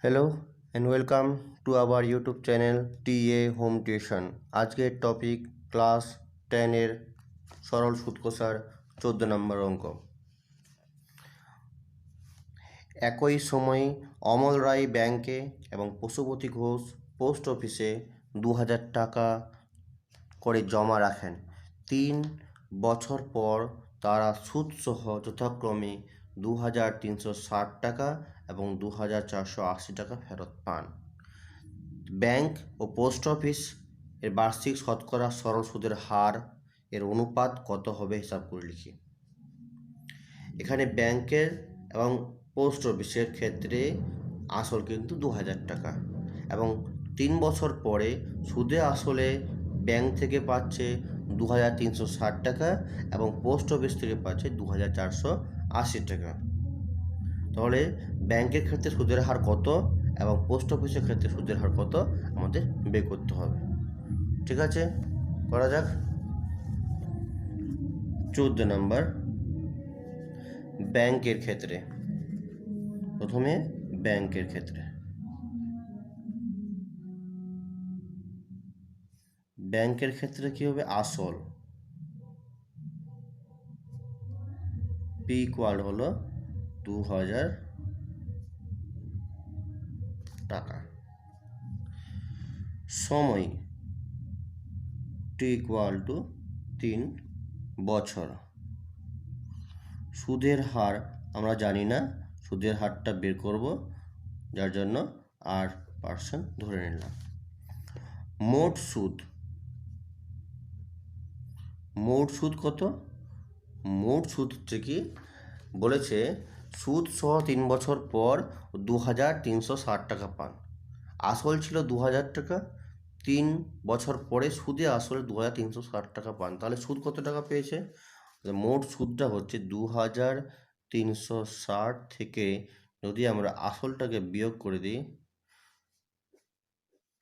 Hello and welcome to our YouTube channel TA home tuition. আজকের topic class 10-এর সরল সুদ কষার 14 নম্বর অঙ্ক। একই সময়ে অমল রায় ব্যাংকে এবং পশুপতি ঘোষ পোস্ট অফিসে 2000 টাকা করে জমা রাখেন। 3 বছর পর তারা সুদসহ যথাক্রমে 2360 টাকা এবং 2480 টাকা ফেরত পান। ব্যাংক ও পোস্ট অফিস এর বার্ষিক শতকরা সরল সুদের হার এর অনুপাত কত হবে হিসাব করে লিখি। এখানে ব্যাংকের এবং পোস্ট অফিসের ক্ষেত্রে আসল কিন্তু 2000 টাকা এবং 3 বছর পরে সুদে আসলে ব্যাংক থেকে পাচ্ছে 2360 টাকা এবং পোস্ট অফিস থেকে পাচ্ছে 2480 টাকা। তাহলে ব্যাংকের ক্ষেত্রে সুদের হার কত এবং পোস্ট অফিসের ক্ষেত্রে সুদের হার কত আমাদের বের করতে হবে। ঠিক আছে, করা যাক। 14 নম্বর ব্যাংকের ক্ষেত্রে। প্রথমে ব্যাংকের ক্ষেত্রে কি হবে? আসল পি ইকুয়াল হলো 2000 টাকা, সময় টি ইকুয়াল টু 3 বছর, সুদের হার আমরা জানি না, সুদের হারটা বের করব, যার জন্য 8% ধরে নিলাম। মোট সুদ কত? মোট সুদ হচ্ছে কি বলেছে, সুদ সহ 3 বছর পর 2360 টাকা পান। আসল ছিল 2000 টাকা, 3 বছর পরে সুদে আসলে 2360 টাকা পান। তাহলে সুদ কত টাকা পেয়েছে? মোট সুদটা হচ্ছে 2360 থেকে যদি আমরা আসলটাকে বিয়োগ করে দিই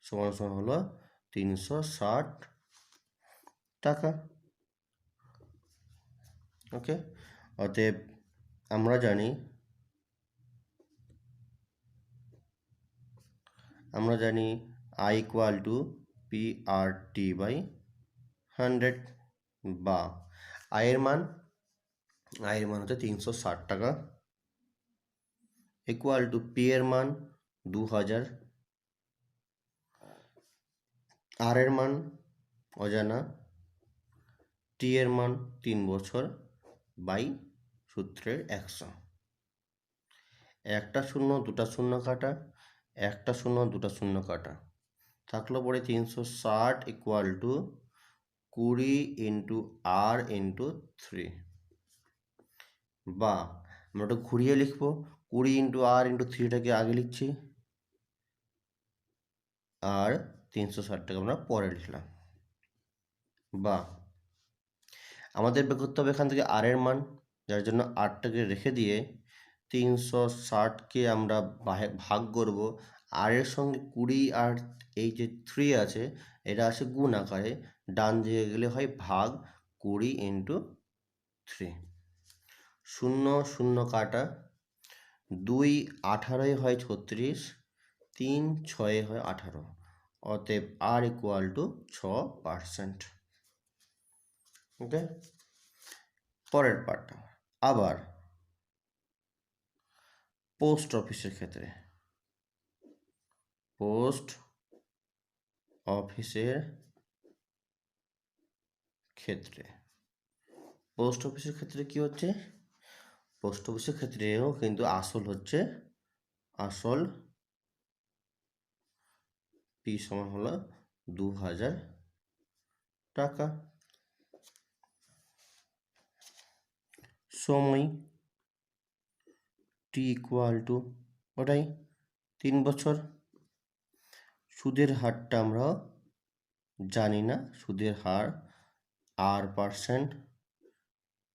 সমান সমান হলো 360 টাকা। ওকে, অতএব আমরা জানি I equal to PRT by 100, বা আয়ের মান হচ্ছে 360 টাকা ইকুয়াল টু পি এর মান 2000, আর এর মান অজানা, টি এর মান 3 বছর বাই সূত্রের 100। একটা শূন্য দুটা শূন্য কাটা, একটা শূন্য দুটা শূন্য কাটা, থাকলো পরে 360 equal to 20 into R into 3, বা আমরা ওটা ঘুরিয়ে লিখবো, 20 ইন্টু আর ইন্টু 3টাকে আগে লিখছি আর 360 টাকা আমরা পরে লিখলাম। বা আমাদের বের করতে হবে এখান থেকে আর এর মান, যার জন্য 8টাকে রেখে দিয়ে 360কে আমরা ভাগ করব, আর এর সঙ্গে 20 আর এই যে 3 আছে এটা আসে গুণ আকারে, ডান দিকে গেলে হয় ভাগ 20 ইন্টু 3, 0 0 কাটা, 2 18 হয় 36, 3 6 হয় 18, অতএব আর ইকুয়াল টু 6%। ওকে, পরের পার্টটা আবার পোস্ট অফিসের ক্ষেত্রে। পোস্ট অফিসের ক্ষেত্রে কি হচ্ছে? পোস্ট অফিসের ক্ষেত্রেও কিন্তু আসল হচ্ছে, আসল পি সমান হলো 2000 টাকা, সময় টি ইকুয়াল টু ওটাই 3 বছর, সুদের হারটা আমরা জানি না, সুদের হার R%,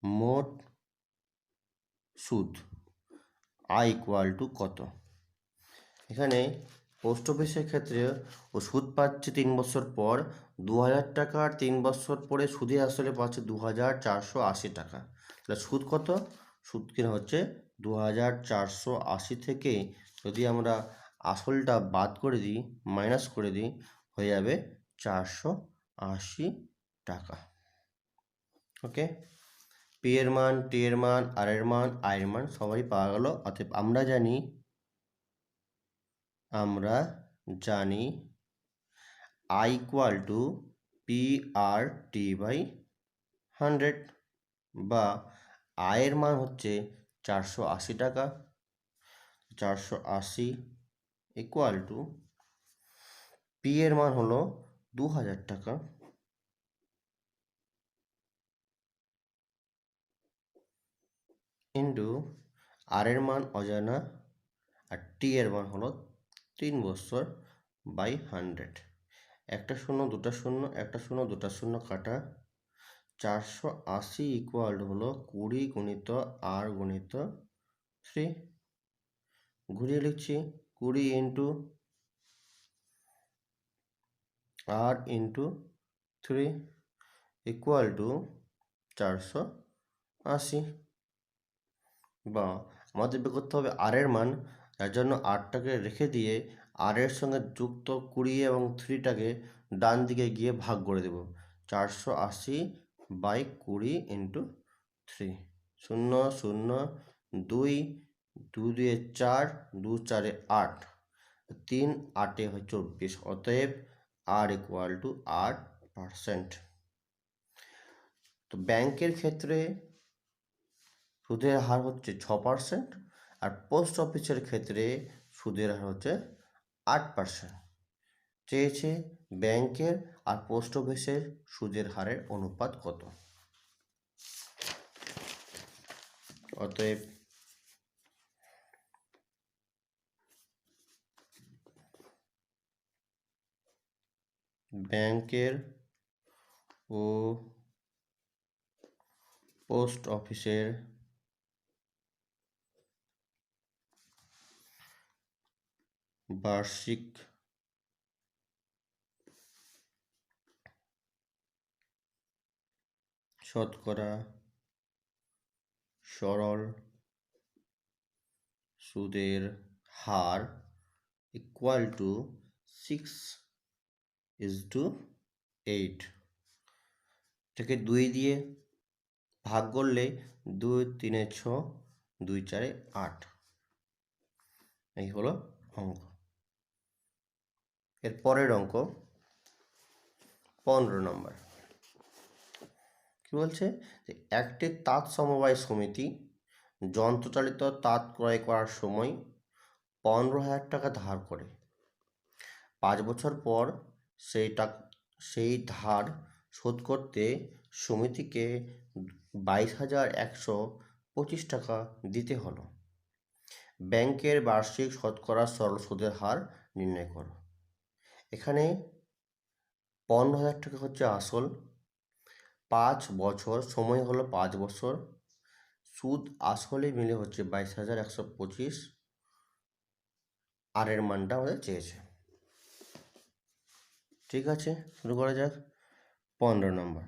মোট সুদ আই ইকুয়াল টু কত? এখানে পোস্ট অফিসের ক্ষেত্রে ও সুদ পাচ্ছে 3 বছর পর 2000 টাকা, আর 3 বছর পরে সুদে আসলে পাচ্ছে 2480 টাকা। তাহলে সুদ কত? সুদ কিনা হচ্ছে 2480 থেকে যদি আমরা আসলটা বাদ করে দিই, মাইনাস করে দিই, হয়ে যাবে 480 টাকা। ওকে, পি এর মান, টি এর মান, আর এর মান, আয়ের মান সবাই পাওয়া গেল। অতএব আমরা জানি I equal to P R T by 100, বা আয়ের মান হচ্ছে 480 টাকা। 480 ইকুয়াল টু পি এর মান হলো 2000 টাকা, ইন্টু আর এর মান অজানা, আর টি এর মান হলো 3 বছর বাই 100। একটা শূন্য, দুটা শূন্য, একটা শূন্য, দুটা শূন্য কাটা। 480 ইকুয়াল হলো 20 গুণিত আর গুণিত 3। ঘুরিয়ে লিখছি, 20 into R into 3 equal to 480। বা আমাদের বের করতে হবে আর এর মান, যার জন্য আটটাকে রেখে দিয়ে আর এর সঙ্গে যুক্ত 20 এবং 3টাকে ডান দিকে গিয়ে ভাগ করে দেব। 480 বাই 20 ইন্টু 3, 0 0 2, 2 2 4, 2 4 8, 3 8 হয় 24। অতএব আর ইকুয়াল টু 8%। তো ব্যাংকের ক্ষেত্রে সুদের হার হচ্ছে 6%, আর পোস্ট অফিসের ক্ষেত্রে সুদের হার হচ্ছে 8%। চেয়েছে ব্যাংকের আর পোস্ট অফিসের সুদের হারের অনুপাত কত। অতএব ব্যাংকের ও পোস্ট অফিসের বার্ষিক শতকরা সরল সুদের হার ইকুয়াল টু 6:8। এটাকে 2 দিয়ে ভাগ করলে 2 3 6, 2 4 8। এই হলো অঙ্ক। এর পরের অঙ্ক 15 নম্বর। কি বলছে যে একটি তাঁত সমবায় সমিতি যন্ত্রচালিত তাঁত ক্রয় করার সময় 15,000 টাকা ধার করে। 5 বছর পর সেই ধার শোধ করতে সমিতিকে 22,125 টাকা দিতে হলো। ব্যাংকের বার্ষিক শতকরা সরল সুদের হার নির্ণয় করো। এখানে 15,000 টাকা হচ্ছে আসল, 5 বছর, সময় হলো 5 বছর, সুদ আসলে মিলে হচ্ছে 22,125, আর এর মানটা আমাদের চেয়েছে। ঠিক আছে, শুরু করা যাক। 15 নম্বর।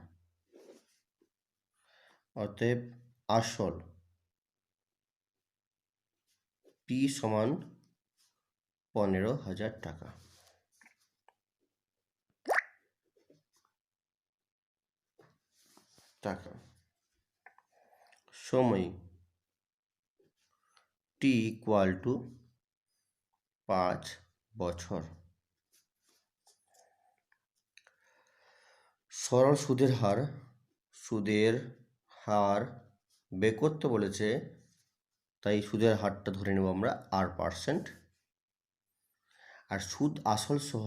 অতএব আসল পি সমান 15,000 টাকা। সময় টি ইকুয়াল টু 5 বছর। সরল সুদের হার বের করতে বলেছে, তাই সুদের হারটা ধরে নেব আমরা R%। আর সুদ আসল সহ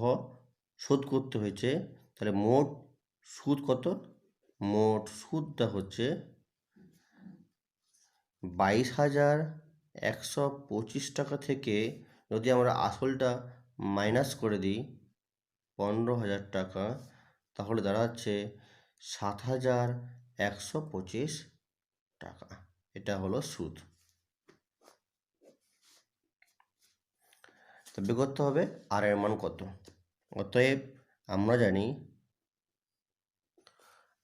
শোধ করতে হয়েছে, তাহলে মোট সুদ কত? মোট সুদটা হচ্ছে 22,125 টাকা থেকে যদি আমরা আসলটা মাইনাস করে দিই 15,000 টাকা, তাহলে দাঁড়াচ্ছে 7,125 টাকা। এটা হলো সুদ। তো বের করতে হবে আর এর মান কত। অতএব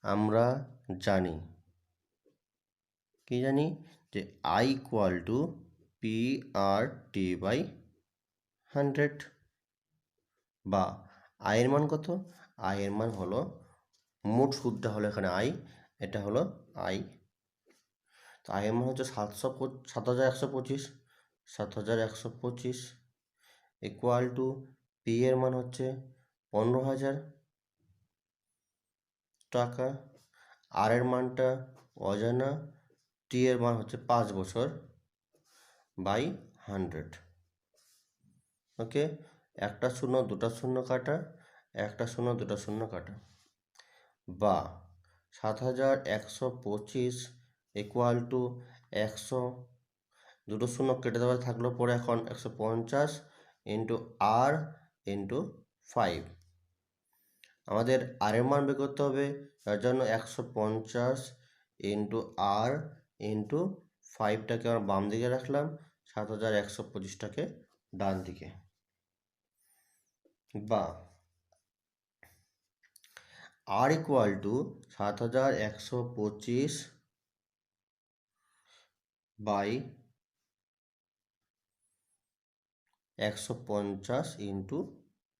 আমরা জানি কি জানি যে I equal to P R T by 100, বা আয়ের মান কত? আয়ের মান হলো, মোট সুদটা হলো এখানে আই, এটা হলো আই। তো আয়ের মান হচ্ছে 7,125, 7,125 ইকুয়াল টু পি এর মান হচ্ছে 15,000 টাকা, আর এর মানটা অজানা, টি এর মান হচ্ছে 5 বছর বাই 100। ওকে, একটা শূন্য দুটা শূন্য কাটা, একটা শূন্য দুটা শূন্য কাটা, বা 7,125 ইকুয়াল টু 100, দুটো শূন্য কেটে দেওয়া থাকলো পরে এখন 150 ইন্টু আর ইন্টু 5। আমাদের আর এর মান বের করতে হবে, তার জন্য 150 ইন্টু আর ইন্টু 5টাকে আমরা বাম দিকে রাখলাম, 7,125টাকে ডান দিকে, বা আর ইকুয়াল টু 7,125 বাই 150 ইন্টু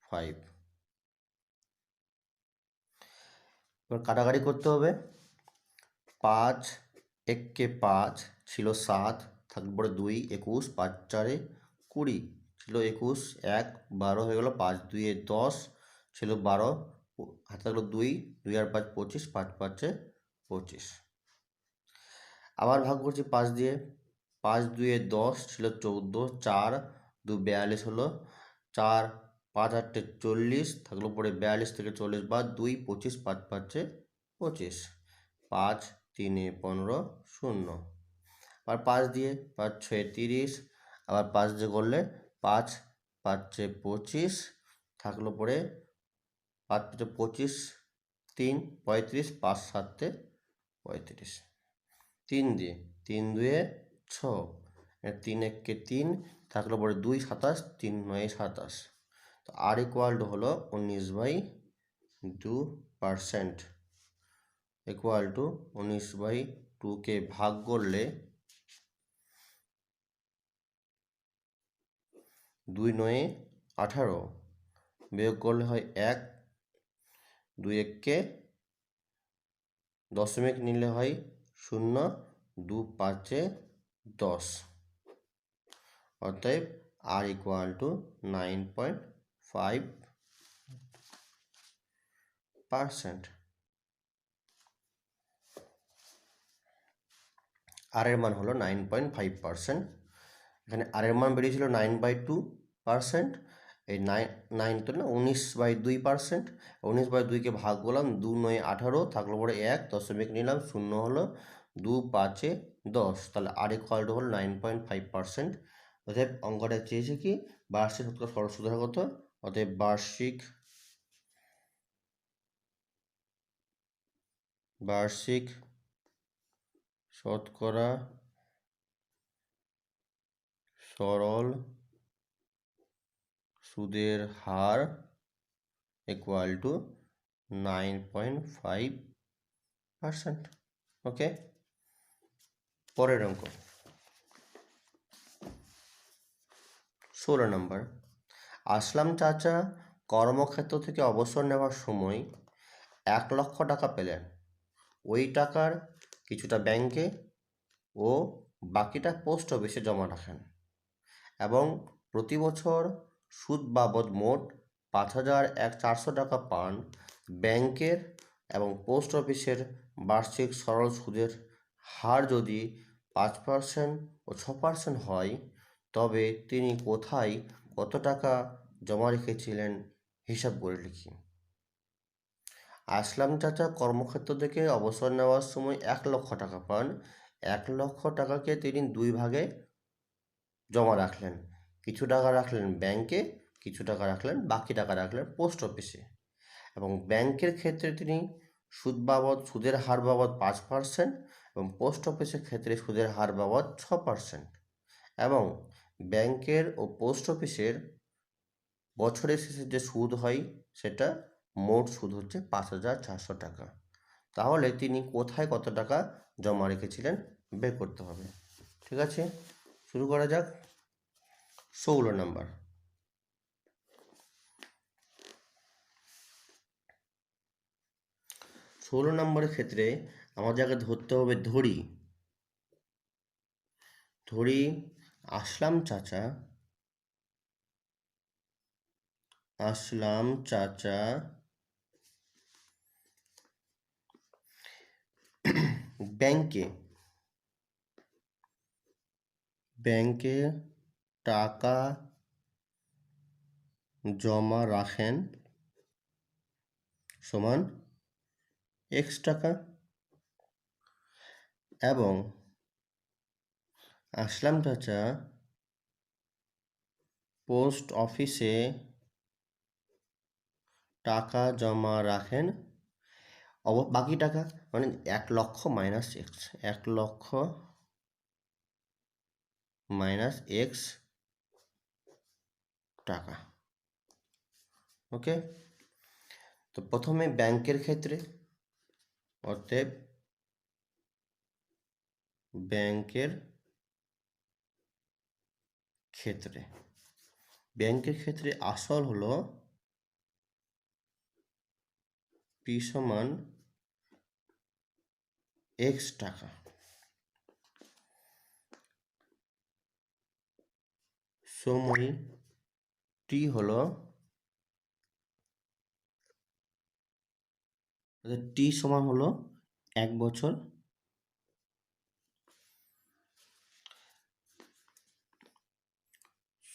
5। এবার কাটাকাটি করতে হবে, 5 একে 5 ছিল 7, থাকলে পরে 2, 21, 5 4 20 ছিল 21, 1 12 হয়ে গেল, 5 2 10 ছিল 12, হাতে থাকলো 2, 2 আর 5 25, 5 5 25। আবার ভাগ করছি 5 দিয়ে, 5 2 10 ছিল 14, 4 2 42 হলো, 4 5 8 40 থাকলো পরে 42 থেকে 40 বাদ 2 25, 5 5 25, 5 3 15 0। আর 5 দিয়ে 5 6 30, আবার 5 দিয়ে করলে 5 5 25 থাকলো পরে 5 25 3 35, 5 7 35, 3 দিয়ে 3 2 6, 3 1 3 থাকলো পরে 2 27, 3 9 27। তো আর ইকুয়াল টু হলো 19/2%, ইকুয়াল টু 19/2কে ভাগ করলে 2 9 18, বিয়োগ করলে হয় 1, 2 1কে দশমিক নিলে হয় 0, 2 5 10, অতএব আর ইকুয়াল টু 9.5%। আর এর মান হলো 9.5%। এখানে আর এর মান বেরিয়েছিল 9/2%, এই 9 তো না 19/2%, 19/2কে ভাগ করলাম, 2 9 18 থাকলো পরে 1 দশমিক নিলাম, 0 হলো, 2 5 10, তাহলে আর ইকুয়াল টু হলো 9.5%। অতএব অঙ্কটা চেয়েছে কি, বার্ষিক শতকরা সরল সুদের হার কত, অতএব বার্ষিক শতকরা সরল সুদের হার ইকুয়াল টু 9.5%। ওকে, পরের অঙ্ক 16 নম্বর। আসলাম চাচা কর্মক্ষেত্র থেকে অবসর নেওয়ার সময় 1 লক্ষ টাকা পেলেন। ওই টাকার কিছুটা ব্যাংকে ও বাকিটা পোস্ট অফিসে জমা রাখেন এবং প্রতি বছর সুদ বাবদ মোট 5,400 টাকা পান। ব্যাংকের এবং পোস্ট অফিসের বার্ষিক সরল সুদের হার যদি 5% ও 6% হয়, তবে তিনি কোথায় কত টাকা জমা রেখেছিলেন হিসাব করে লিখি। আসলাম চাচা কর্মক্ষেত্র থেকে অবসর নেওয়ার সময় 1 লক্ষ টাকা পান। 1 লক্ষ টাকাকে তিনি 2 ভাগে জমা রাখলেন, কিছু টাকা রাখলেন ব্যাংকে, কিছু টাকা রাখলেন, বাকি টাকা রাখলেন পোস্ট অফিসে। এবং ব্যাংকের ক্ষেত্রে তিনি সুদের হার বাবদ 5% এবং পোস্ট অফিসের ক্ষেত্রে সুদের হার বাবদ 6%। এবং ব্যাংকের ও পোস্ট অফিসের বছরের শেষে যে সুদ হয় সেটা মোট সুদ হচ্ছে 5,400 টাকা। তাহলে তিনি কোথায় কত টাকা জমা রেখেছিলেন বের করতে হবে। ঠিক আছে, শুরু করা যাক। 16 নম্বর। 16 নম্বরের ক্ষেত্রে আমাদের আগে ধরতে হবে ধরি। ধরি আসলাম চাচা ব্যাংকে টাকা জমা রাখেন সমান x টাকা, এবং আসলাম চাচা পোস্ট অফিসে টাকা জমা রাখেন বাকি টাকা মানে 1,00,000 মাইনাস এক্স, 1,00,000 মাইনাস এক্স টাকা। ওকে, তো প্রথমে ব্যাংকের ক্ষেত্রে, অতএব ব্যাংকের ক্ষেত্রে আসল হলো P সমান x টাকা, সময় t হলো t সমান হলো 1 বছর,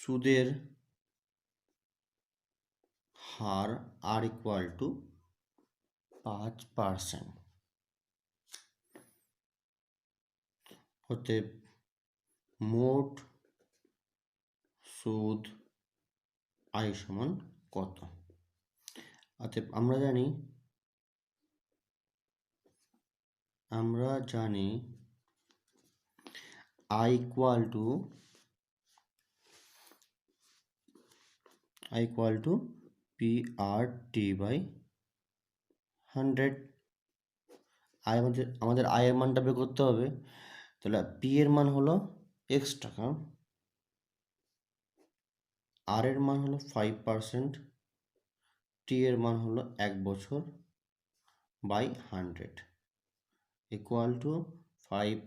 সুদের হার r ইকুয়াল টু 5%, অতএব মোট সুদ i সমান কত? অতএব আমরা জানি i equal to PRT by 100। আমাদের i এর মানটা বের করতে হবে, তাহলে p এর মান হলো x টাকা, r এর মান হলো 5%, t এর মান হলো 1 বছর বাই 100 ইকুয়াল টু 5,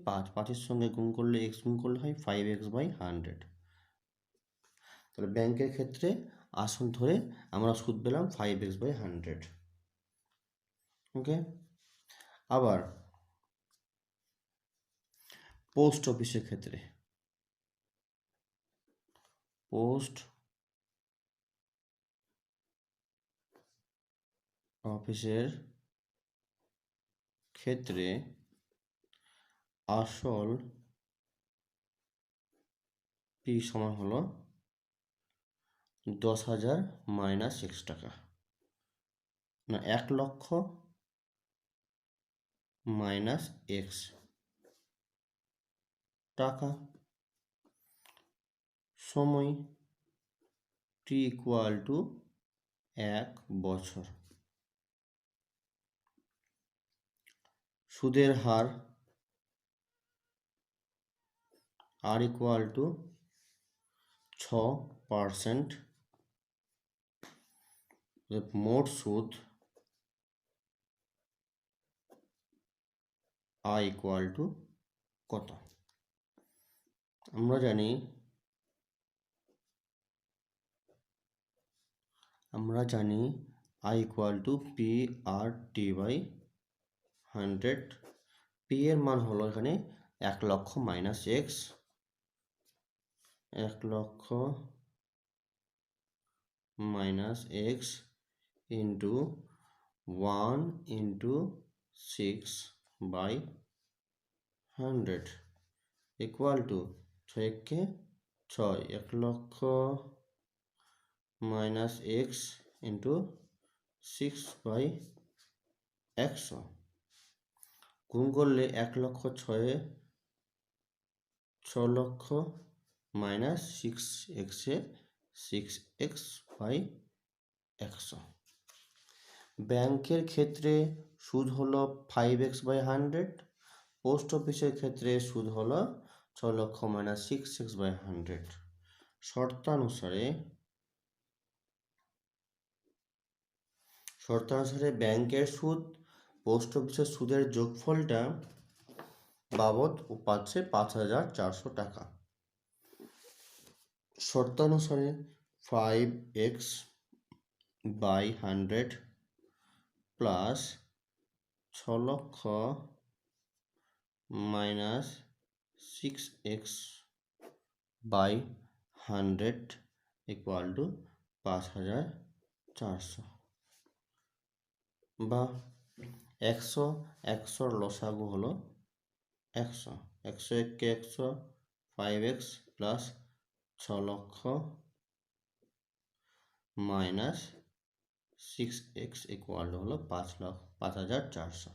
5 5-এর সঙ্গে গুণ করলে x গুণ করলে হয় 5x বাই 100। তাহলে ব্যাংকের ক্ষেত্রে আসল ধরে আমরা সুদ পেলাম 5x বাই 100। ওকে, আবার পোস্ট অফিসের ক্ষেত্রে, পোস্ট অফিসের ক্ষেত্রে আসল P সমান হলো 10,000 মাইনাস x টাকা, না 1,00,000 মাইনাস x টাকা, সময় t ইকুয়াল টু 1 বছর, সুদের হার r ইকুয়াল টু 6%, মোট সুদ i ইকুয়াল টু কত? আমরা জানি i equal to PRT by 100। p এর মান হলো এখানে 1,00,000 minus x, 1,00,000 minus x into 1 into 6 by 100 equal to 6 6, 1,00,000 minus x into 6 by 100 গুণ করলে 1,00,000 6 লক্ষ মাইনাস 6x 6x বাই 100। ব্যাংকের ক্ষেত্রে সুদ হলো 5x বাই 100, পোস্ট অফিসের ক্ষেত্রে সুদ হলো 6 লক্ষ মাইনাস 6x বাই 100। শর্তানুসারে ব্যাংকের সুদ পোস্ট অফিসের সুদের যোগফলটা বাবদ ও পাচ্ছে 5,400 টাকা। শর্তানুসারে 5x বাই 100 প্লাস 6 লক্ষ minus 6x by 100 equal two 5,400, বা 100 লসাগু হলো 100, 100 একে 100, 5x প্লাস 6 লক্ষ মাইনাস 6x ইকুয়াল হলো 5,400,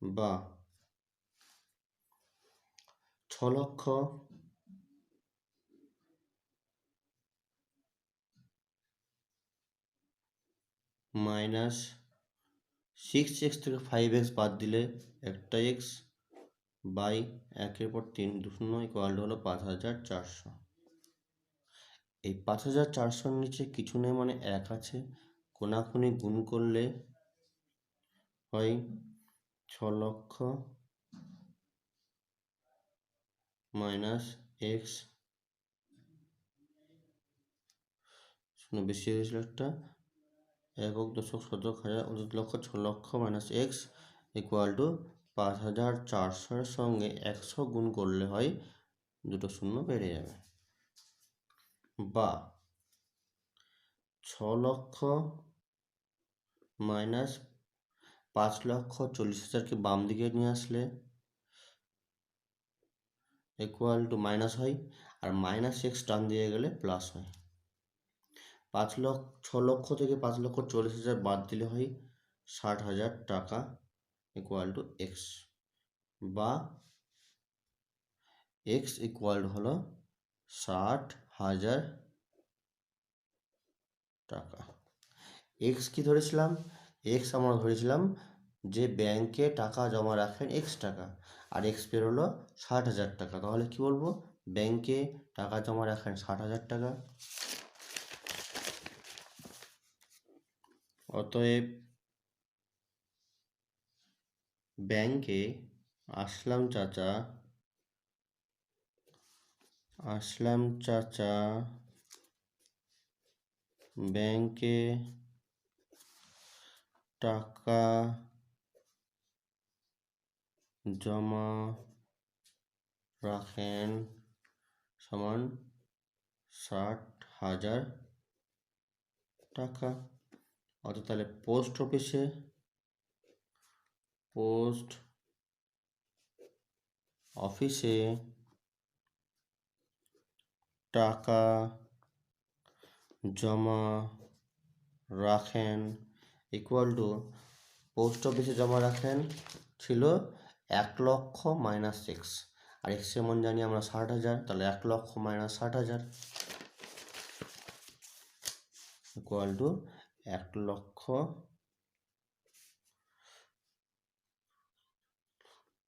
বা 6 লক্ষ মাইনাস 6x থেকে 5x বাদ দিলে একটা x বাই 1 পর 3 0 ইকুয়াল হলো 5,400। এই 5,400-র নিচে কিছু নেই, মানে 1 আছে, কোনাকুনি গুণ করলে হয় 6 লক্ষ মাইনাস x, শূন্য বেশি হয়েছিল একটা, একক দশক শতক হাজার 29 লক্ষ 6 লক্ষ মাইনাস x ইকুয়াল টু 5,400-এর সঙ্গে 100 গুণ করলে হয় দুটো শূন্য বেড়ে যাবে, বা 6 লক্ষ মাইনাস 5,40,000-কে বাম দিকে নিয়ে আসলে ইকুয়াল টু মাইনাস হয়, আর মাইনাস x টান দিয়ে গেলে প্লাস হয়। 6 লক্ষ থেকে 5,40,000 বাদ দিলে হয় 60,000 টাকা ইকুয়াল টু x, বা x ইকুয়াল হলো 60,000 টাকা। x কি ধরেছিলাম? x আমরা ধরেছিলাম যে ব্যাংকে টাকা জমা রাখেন x টাকা, আর x বেরোলো 60,000 টাকা। তাহলে কি বলবো? ব্যাংকে টাকা জমা রাখেন 60,000 টাকা। অতএব ব্যাংকে আসলাম চাচা ব্যাংকে টাকা জমা রাখেন সমান 60,000 টাকা। অর্থাৎ তাহলে পোস্ট অফিসে টাকা জমা রাখেন ইকুয়াল টু, পোস্ট অফিসে জমা রাখেন ছিল 1 লক্ষ মাইনাস x, আর x এর মান জানি আমরা 60,000, তাহলে 1 লক্ষ মাইনাস 60,000 ইকুয়াল টু 1 লক্ষ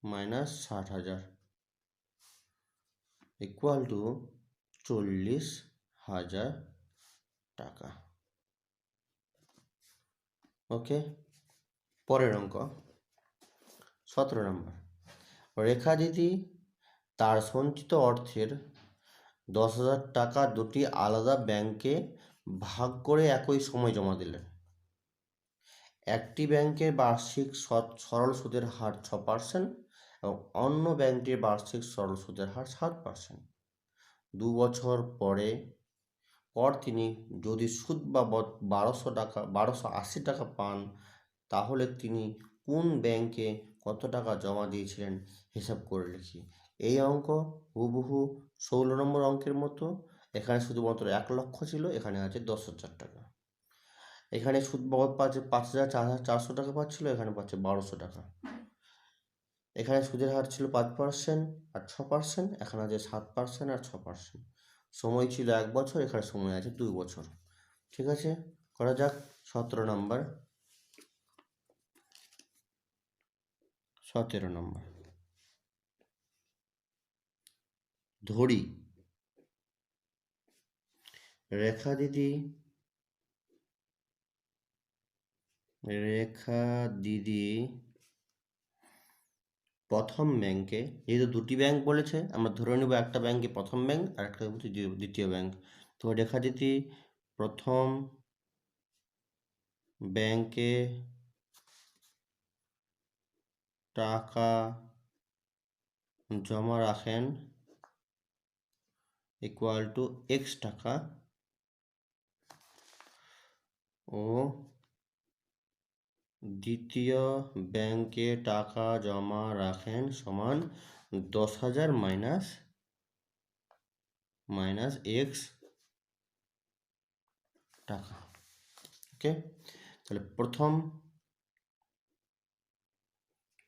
মাইনাস 60,000 ইকুয়াল টু 40,000 টাকা। ওকে, পরের অঙ্ক 17 নম্বর। রেখা দিদি তার সঞ্চিত অর্থের 10,000 টাকা দুটি আলাদা ব্যাংকে ভাগ করে একই সময় জমা দিলেন। একটি ব্যাংকের বার্ষিক সরল সুদের হার 6% এবং অন্য ব্যাংকটির বার্ষিক সরল সুদের হার 7%। 2 বছর পর তিনি যদি সুদ বাবদ 1280 টাকা পান, তাহলে তিনি কোন ব্যাংকে কত টাকা জমা দিয়েছিলেন হিসাব করে লিখি। এই অঙ্ক হুবহু 16 নম্বর অঙ্কের মতো। এখানে শুধুমাত্র 1 লক্ষ ছিল, এখানে আছে 10,000 টাকা। এখানে সুদ বাবদ পাচ্ছে 5,400 টাকা পাচ্ছিল, এখানে পাচ্ছে 1200 টাকা। এখানে সুদের হার ছিল 5% আর 6%, এখানে আছে 7% আর 6%। সময় ছিল 1 বছর, এখানে সময় আছে 2 বছর। ঠিক আছে, করা যাক 17 নম্বর। 17 নম্বর, ধরি রেখা দিদি রেখা দিদি প্রথম ব্যাংকে, যেহেতু দুটি ব্যাংক বলেছে আমরা ধরে নেব একটা ব্যাংকে প্রথম ব্যাংক আর একটা দ্বিতীয় ব্যাংক। তো রেখা দিদি প্রথম ব্যাংকে টাকা জমা রাখেন ইকুয়াল টু এক্স টাকা ও দ্বিতীয় ব্যাংকে টাকা জমা রাখেন সমান 10,000 মাইনাস এক্স টাকা। ওকে, তাহলে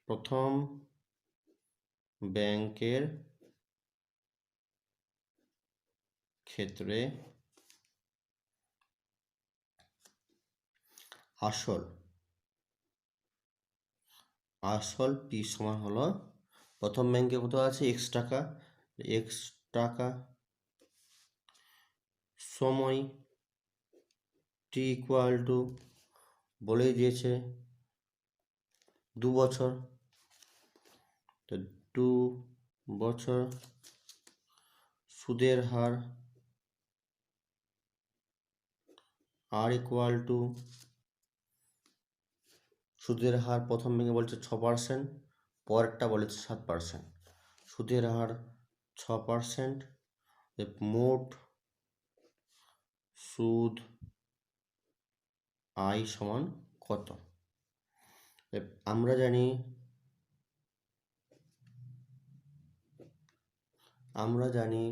প্রথম ব্যাংকের ক্ষেত্রে আসল পি সমান হলো প্রথম ব্যাংকে কত আছে এক্স টাকা সময় টি ইকুয়াল টু বলেই দিয়েছে 2 বছর, তো 2 বছর সুদের হার আর ইকুয়াল টু সুদের হার প্রথম ব্যাংকে বলছে 6%, পরেরটা বলেছে 7%। সুদের হার 6%, মোট সুদ আই সমান কত? আমরা জানি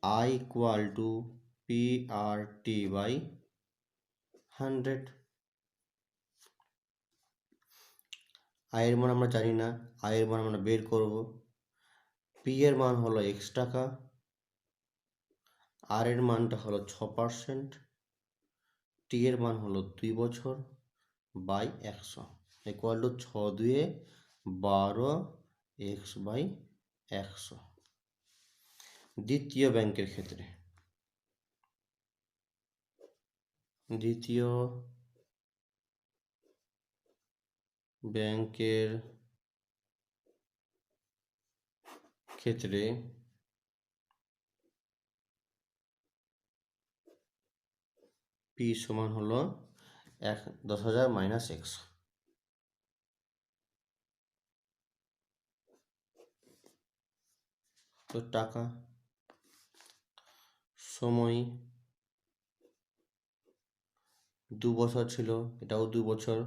I equal to P R T by 100। আয়ের মান আমরা জানি না, আয়ের মান আমরা বের করব। পি এর মান হলো এক্স টাকা, আর এর মানটা হলো 6%, টি এর মান হলো 2 বছর by 100 equal to 6 2 12 x by 100। দ্বিতীয় ব্যাংকের ক্ষেত্রে পি সমান হলো 10,000 মাইনাস এক্স। তো টাকা সময় 2 বছর ছিল, এটাও 2 বছর।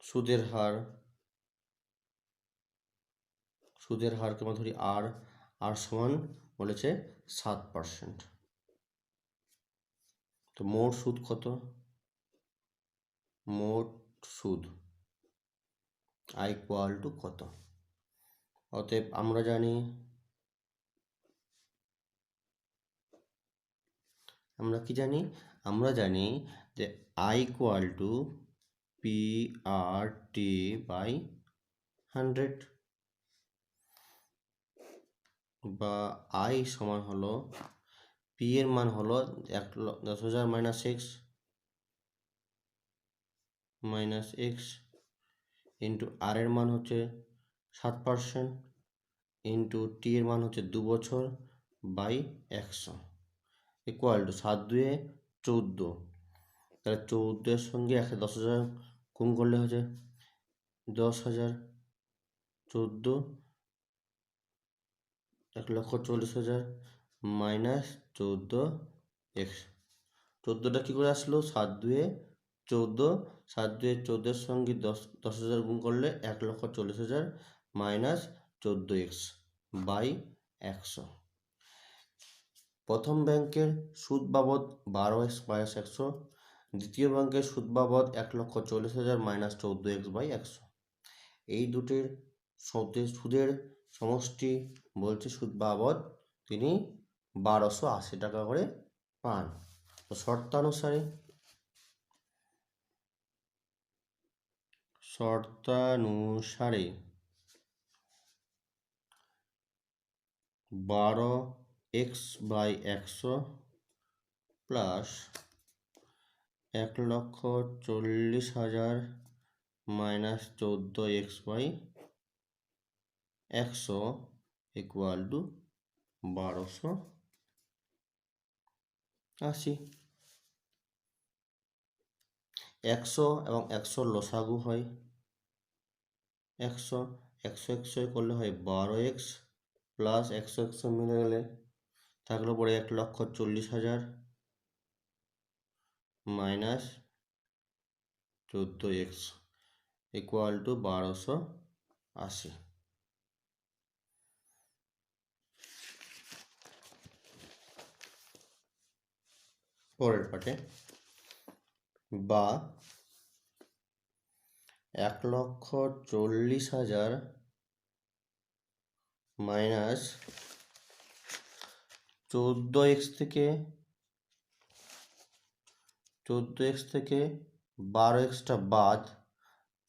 সুদের হারকে আমরা ধরি আর সমান বলেছে 7%। তো মোট সুদ কত? মোট সুদ আই ইকুয়াল টু কত? অতএব আমরা জানি যে I equal to P R T by 100, বা আই সমান হলো পি এর মান হলো 10,000 মাইনাস এক্স ইন্টু আর এর মান হচ্ছে 7% ইন্টু টি এর মান হচ্ছে 2 বছর বাই 100 ইকুয়াল টু 7 2 14। তাহলে 14 এর সঙ্গে 10,000 গুণ করলে হচ্ছে 10,000, 14 1,40,000 মাইনাস 14 এক্স। 14টা কী করে আসলো? 7 2 14, 7 2 14 সঙ্গে 10,000 গুণ করলে 1,40,000 মাইনাস 14 এক্স বাই 100। প্রথম ব্যাংকের সুদ বাবদ 12 এক্স মাইনাস 100, দ্বিতীয় ব্যাংকের সুদ বাবদ 1,40,000 মাইনাস 14 এক্স বাই 100। এই দুটির সুদের সমষ্টি বলছে সুদ বাবদ তিনি 1,280 টাকা করে পান। তো শর্তানুসারে 12 x by 100 plus 1,40,000 minus 14x/100 equal to 1280। 100 এবং 100 লসাগু হয় 100 100 করলে হয় 12x প্লাস 100 মিলে গেলে থাকলো পরে 1,40,000 মাইনাস 14x ইকুয়াল টু 1280। পরের পাটে বা 1,40,000 মাইনাস 14x থেকে 12xটা বাদ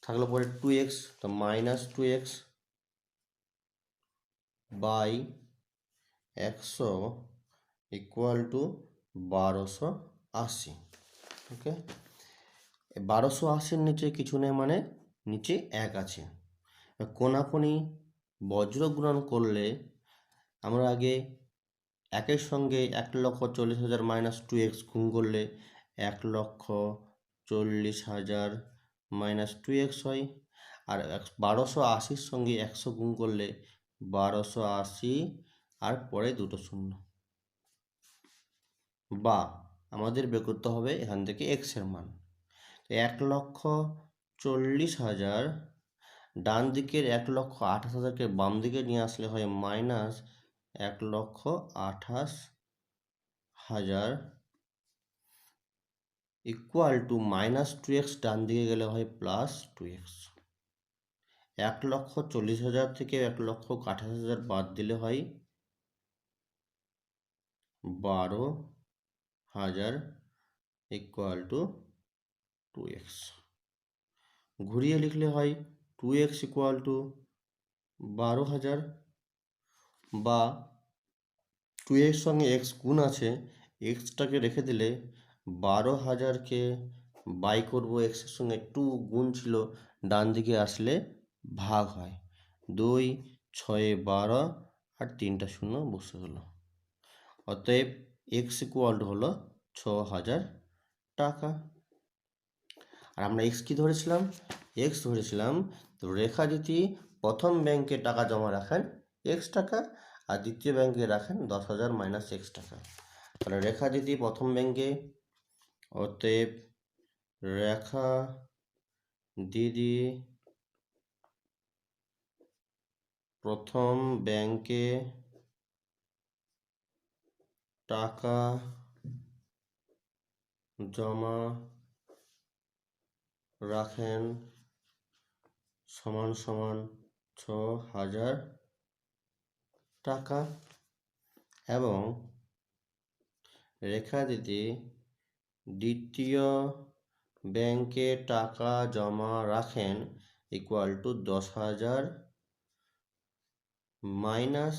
থাকলো পরে 2x, তো minus 2x by 100 equal to 1280। Okay, 1280-র নিচে কিছু নেই, মানে নিচে 1 আছে। কোনাকুনি বজ্র গুণন করলে আমরা আগে 1-এর সঙ্গে 1,40,000 মাইনাস 2x গুণ করলে 1,40,000 মাইনাস 2x হয়, আর 1280-র সঙ্গে 100 গুণ করলে 1280 আর পরে দুটো শূন্য। বা আমাদের বের করতে হবে এখান থেকে x এর মান। 1,40,000 ডান দিকের 1,28,000কে বাম দিকে নিয়ে আসলে হয় minus 1,28,000 equal to minus 2x ডান দিকে গেলে হয় প্লাস 2x। 1,40,000 থেকে 1,28,000 বাদ দিলে হয় 12,000 ইকুয়াল টু 2x। ঘুরিয়ে লিখলে হয় 2x ইকুয়াল টু 12,000 বা 2x সঙ্গে x গুণ আছে, xটাকে রেখে দিলে 12,000কে বাই করবো, x এর সঙ্গে 2 গুণ ছিল, ডান দিকে আসলে ভাগ হয়, 2 6 12 আর 3টা শূন্য বসে হলো। অতএব x ইকুয়াল টু হলো 6,000 টাকা। আর আমরা x কি ধরেছিলাম? x ধরেছিলাম তো রেখা যদি প্রথম ব্যাংকে টাকা জমা রাখেন x টাকা আর দ্বিতীয় ব্যাংকে রাখেন 10,000 মাইনাস x টাকা। তাহলে রেখা যদি প্রথম ব্যাংকে, অতএব রেখা দিদি প্রথম ব্যাংকে টাকা জমা রাখেন সমান সমান 6,000 টাকা, এবং রেখা দিদি দ্বিতীয় ব্যাংকে টাকা জমা রাখেন equal to 10,000 minus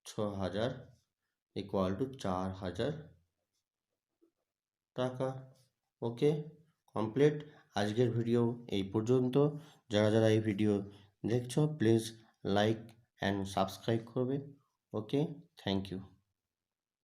6,000 equal to 4,000 টাকা। ওকে, কমপ্লিট। আজকের ভিডিও এই পর্যন্ত। যারা যারা এই ভিডিও দেখছো প্লিজ লাইক অ্যান্ড সাবস্ক্রাইব করবে। ওকে, থ্যাংক ইউ।